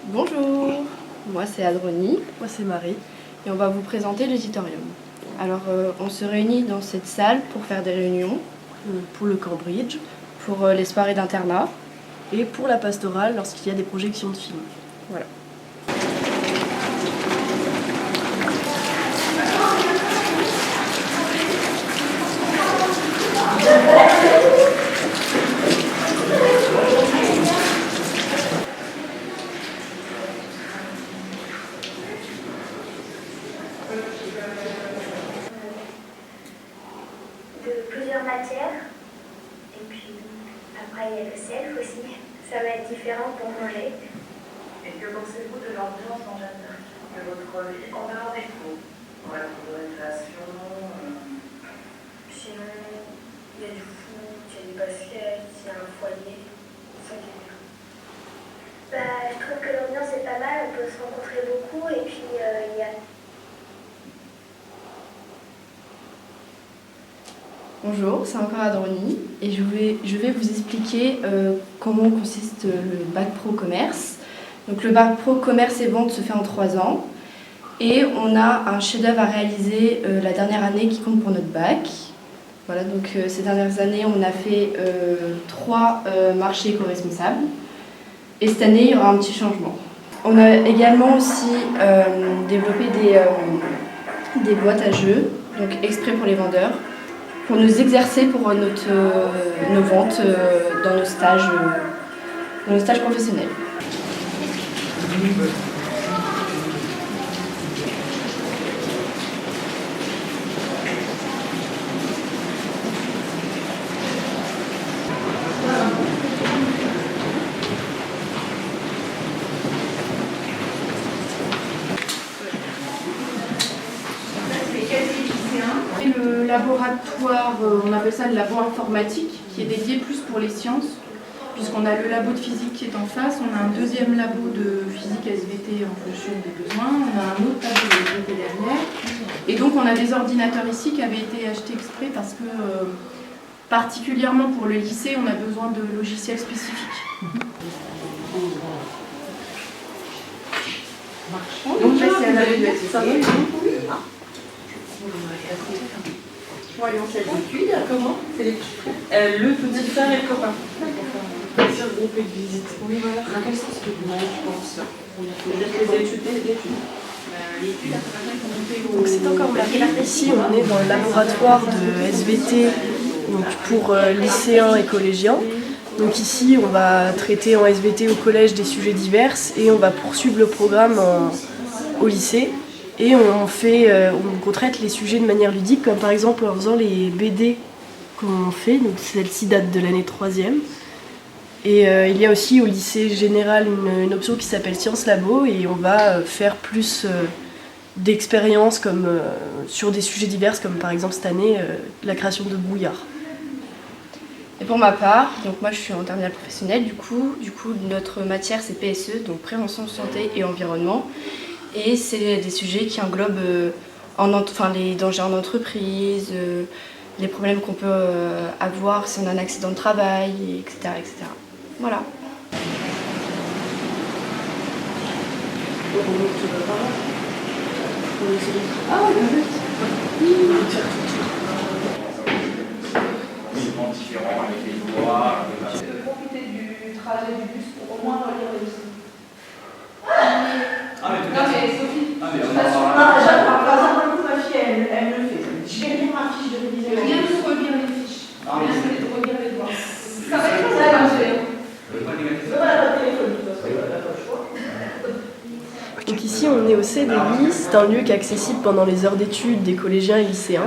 Bonjour, moi c'est Adroni. Moi c'est Marie. Et on va vous présenter l'auditorium. Alors on se réunit dans cette salle pour faire des réunions. Pour le Cambridge. Pour les soirées d'internat. Et pour la pastorale lorsqu'il y a des projections de films. Voilà. De plusieurs matières. Et puis après il y a le self aussi. Ça va être différent pour manger. Et que pensez-vous de l'ambiance en général de votre vie en dehors des cours? Voilà, pour de récréation. Sinon, il y a du foot, il y a du basket, il y a un foyer. Ça qui est bien. Bah, je trouve que l'ambiance est pas mal, on peut se rencontrer beaucoup et puis il y a. Bonjour, c'est encore Adroni et je vais vous expliquer comment consiste le bac pro commerce. Donc le bac pro commerce et vente se fait en 3 ans et on a un chef-d'œuvre à réaliser la dernière année qui compte pour notre bac. Voilà, donc ces dernières années on a fait 3 marchés éco-responsables et cette année il y aura un petit changement. On a également aussi développé des boîtes à jeux, donc exprès pour les vendeurs, pour nous exercer pour nos ventes dans nos stages professionnels. Le laboratoire, on appelle ça le labo informatique, qui est dédié plus pour les sciences, puisqu'on a le labo de physique qui est en face, on a un deuxième labo de physique SVT en fonction des besoins, on a un autre labo de SVT derrière, et donc on a des ordinateurs ici qui avaient été achetés exprès parce que, particulièrement pour le lycée, on a besoin de logiciels spécifiques. Donc là, c'est un labo. Bon, allez, on s'habitue. Comment? Le petit frère et le copain. Sur le groupe de visite. Oui, voilà. Dans quel sens que vous je pense? Donc c'est encore Marie. Ici on est dans le laboratoire de SVT donc pour lycéens et collégiens. Donc ici on va traiter en SVT au collège des sujets divers et on va poursuivre le programme au lycée. Et on traite les sujets de manière ludique, comme par exemple en faisant les BD qu'on fait, donc celle-ci date de l'année 3e. Et il y a aussi au lycée général une option qui s'appelle Sciences Labo, et on va faire plus d'expériences comme sur des sujets divers, comme par exemple cette année, la création de brouillard. Et pour ma part, donc moi je suis en terminale professionnelle, du coup notre matière c'est PSE, donc prévention, santé et environnement. Et c'est des sujets qui englobent les dangers en entreprise, les problèmes qu'on peut avoir si on a un accident de travail, etc. etc. Voilà. Profiter du trajet du bus pour au moins relire les leçons. Non mais Sophie, ma fille, elle me le fait. Je vais lire ma fiche de révision. rien de relire les fiches, rien de relire les devoirs. Ça va être ça à manger. Donc ici on est au CDI, c'est un lieu qui est accessible pendant les heures d'études des collégiens et lycéens.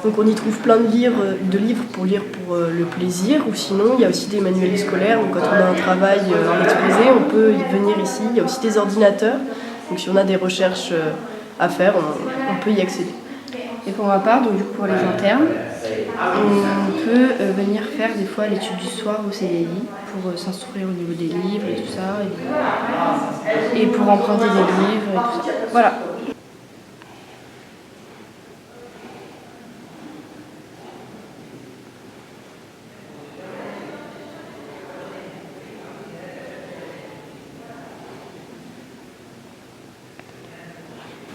Donc on y trouve plein de livres pour lire pour le plaisir, ou sinon il y a aussi des manuels scolaires, donc quand on a un travail à exposer, on peut y venir ici. Il y a aussi des ordinateurs, donc si on a des recherches à faire, on peut y accéder. Et pour ma part, donc du coup pour les internes, on peut venir faire des fois l'étude du soir au CDI pour s'instruire au niveau des livres et tout ça, et pour emprunter des livres et tout ça. Voilà.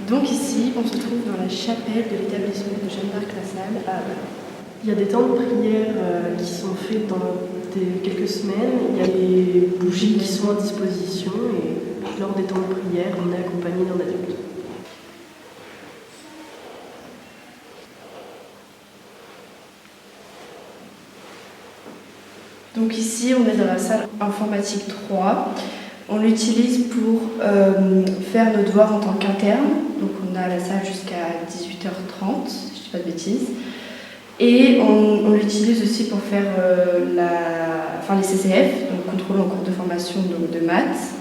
Donc ici, on se trouve dans la chapelle de l'établissement de Jeanne d'Arc-la-Salle à Valence. Il y a des temps de prière qui sont faits dans quelques semaines. Il y a les bougies qui sont à disposition et lors des temps de prière, on est accompagné d'un adulte. Donc ici, on est dans la salle informatique 3. On l'utilise pour faire nos devoirs en tant qu'interne. Donc on a la salle jusqu'à 18h30, si je ne dis pas de bêtises. Et on l'utilise aussi pour faire les CCF, donc contrôle en cours de formation de maths,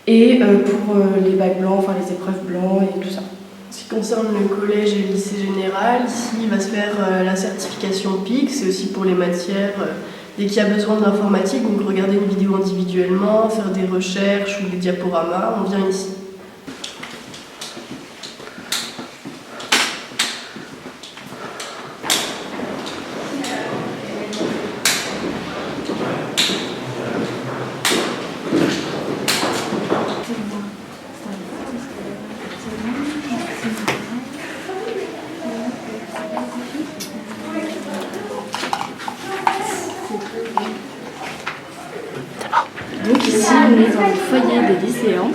et pour les bacs blancs, enfin les épreuves blancs et tout ça. En ce qui concerne le collège et le lycée général, ici il va se faire la certification PIC, c'est aussi pour les matières dès qu'il y a besoin de l'informatique, donc regarder une vidéo individuellement, faire des recherches ou des diaporamas, on vient ici. Donc ici, on est dans le foyer des lycéens.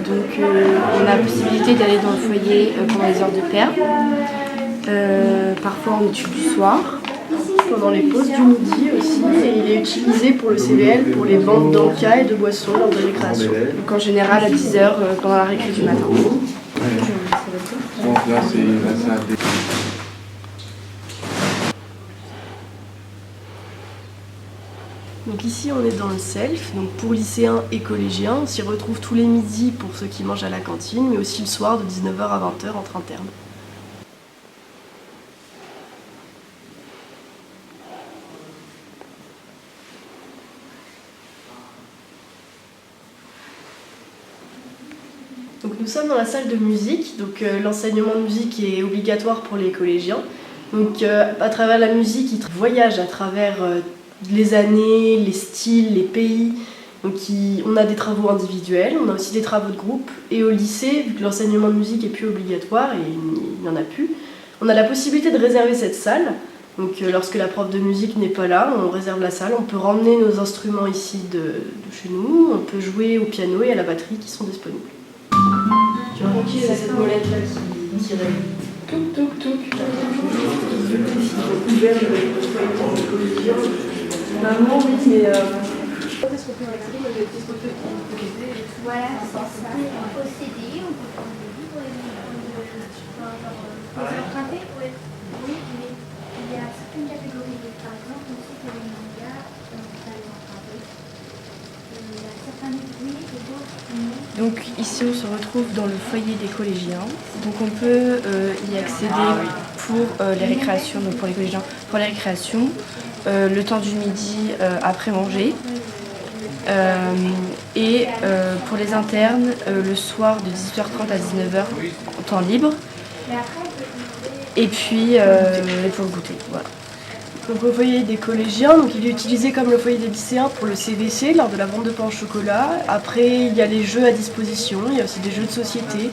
Donc on a la possibilité d'aller dans le foyer pendant les heures de perm. Parfois on étudie du soir. Pendant les pauses du midi aussi, et il est utilisé pour le CVL, pour les ventes d'encas et de boissons lors de récréation. Donc en général à 10h pendant la récré du matin. Donc là, c'est la salle des... Donc ici on est dans le self, donc pour lycéens et collégiens, on s'y retrouve tous les midis pour ceux qui mangent à la cantine, mais aussi le soir de 19h à 20h entre internes. Donc nous sommes dans la salle de musique, donc l'enseignement de musique est obligatoire pour les collégiens. Donc à travers la musique, ils voyagent à travers les années, les styles, les pays. Donc on a des travaux individuels, on a aussi des travaux de groupe. Et au lycée, vu que l'enseignement de musique est plus obligatoire et il n'y en a plus, on a la possibilité de réserver cette salle. Donc lorsque la prof de musique n'est pas là, on réserve la salle, on peut ramener nos instruments ici de chez nous, on peut jouer au piano et à la batterie qui sont disponibles. Tu vois, c'est cette molette-là qui tirait. Touc, touc, touc. Maman, oui, mais... Voilà, c'est ça. Posséder, on peut prendre des livres et on peut emprunter. Oui, mais il y a certaines catégories. Par exemple, on sait que les mangas, on peut les emprunter. Il y a certains livres, oui, et d'autres, non. Donc ici on se retrouve dans le foyer des collégiens. Donc on peut y accéder pour les récréations, donc pour les collégiens, pour les récréations, le temps du midi après manger. Et pour les internes, le soir de 18h30 à 19h en temps libre. Et puis pour le goûter. Voilà. Donc le foyer des collégiens, donc il est utilisé comme le foyer des lycéens pour le CVC lors de la vente de pain au chocolat. Après il y a les jeux à disposition, il y a aussi des jeux de société,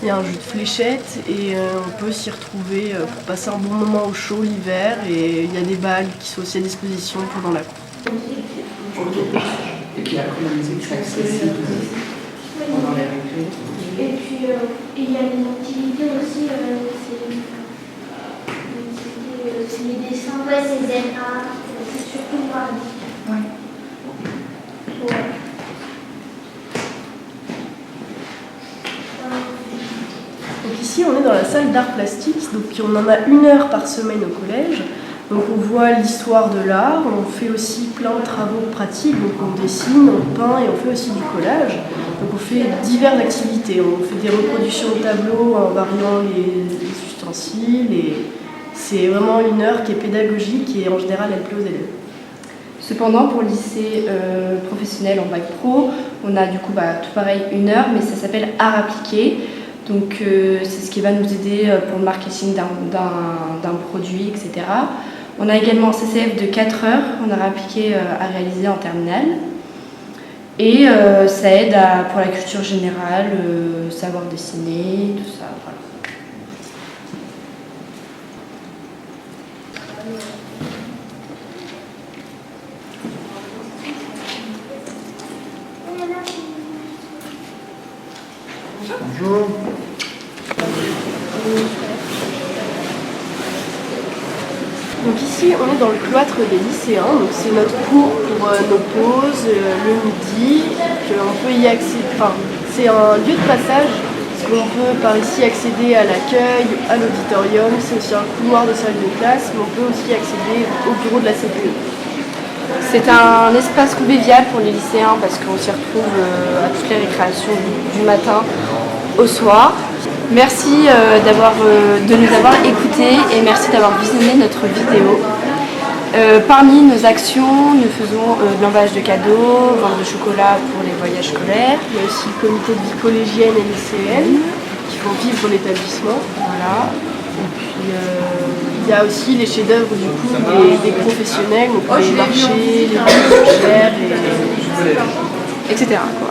il y a un jeu de fléchettes et on peut s'y retrouver pour passer un bon moment au chaud l'hiver et il y a des balles qui sont aussi à disposition pendant la cour. Et puis après la musique c'est accessible pendant les récré. Et puis il y a les activités aussi, c'est les dessins. Ouais, c'est ZA, c'est surtout le mardi. Ouais. Donc ici on est dans la salle d'art plastique, donc on en a 1 heure par semaine au collège. Donc on voit l'histoire de l'art, on fait aussi plein de travaux pratiques, donc on dessine, on peint et on fait aussi du collage. Donc on fait diverses activités, on fait des reproductions de tableaux en variant les ustensiles et c'est vraiment 1 heure qui est pédagogique et en général elle plaît aux élèves. Cependant, pour le lycée professionnel en bac pro, on a du coup tout pareil 1 heure, mais ça s'appelle art appliqué. Donc c'est ce qui va nous aider pour le marketing d'un produit, etc. On a également un CCF de 4 heures, on a appliqué à réaliser en terminale. Et ça aide pour la culture générale, savoir dessiner, tout ça. Voilà. Bonjour. Donc ici on est dans le cloître des lycéens, donc c'est notre cours pour nos pauses le midi, qu'on peut y accéder, enfin c'est un lieu de passage, parce qu'on peut par ici accéder à l'accueil, à l'auditorium, c'est aussi un couloir de salle de classe, mais on peut aussi accéder au bureau de la CPE. C'est un espace convivial pour les lycéens parce qu'on s'y retrouve à toutes les récréations du matin au soir. Merci de nous avoir écoutés et merci d'avoir visionné notre vidéo. Parmi nos actions, nous faisons de l'emballage de cadeaux, vente de chocolat pour les voyages scolaires. Il y a aussi le comité de vie collégienne et lycéenne qui font vivre l'établissement. Voilà. Et puis il y a aussi les chefs-d'œuvre du coup des professionnels, donc les marchés, les chers, etc. quoi.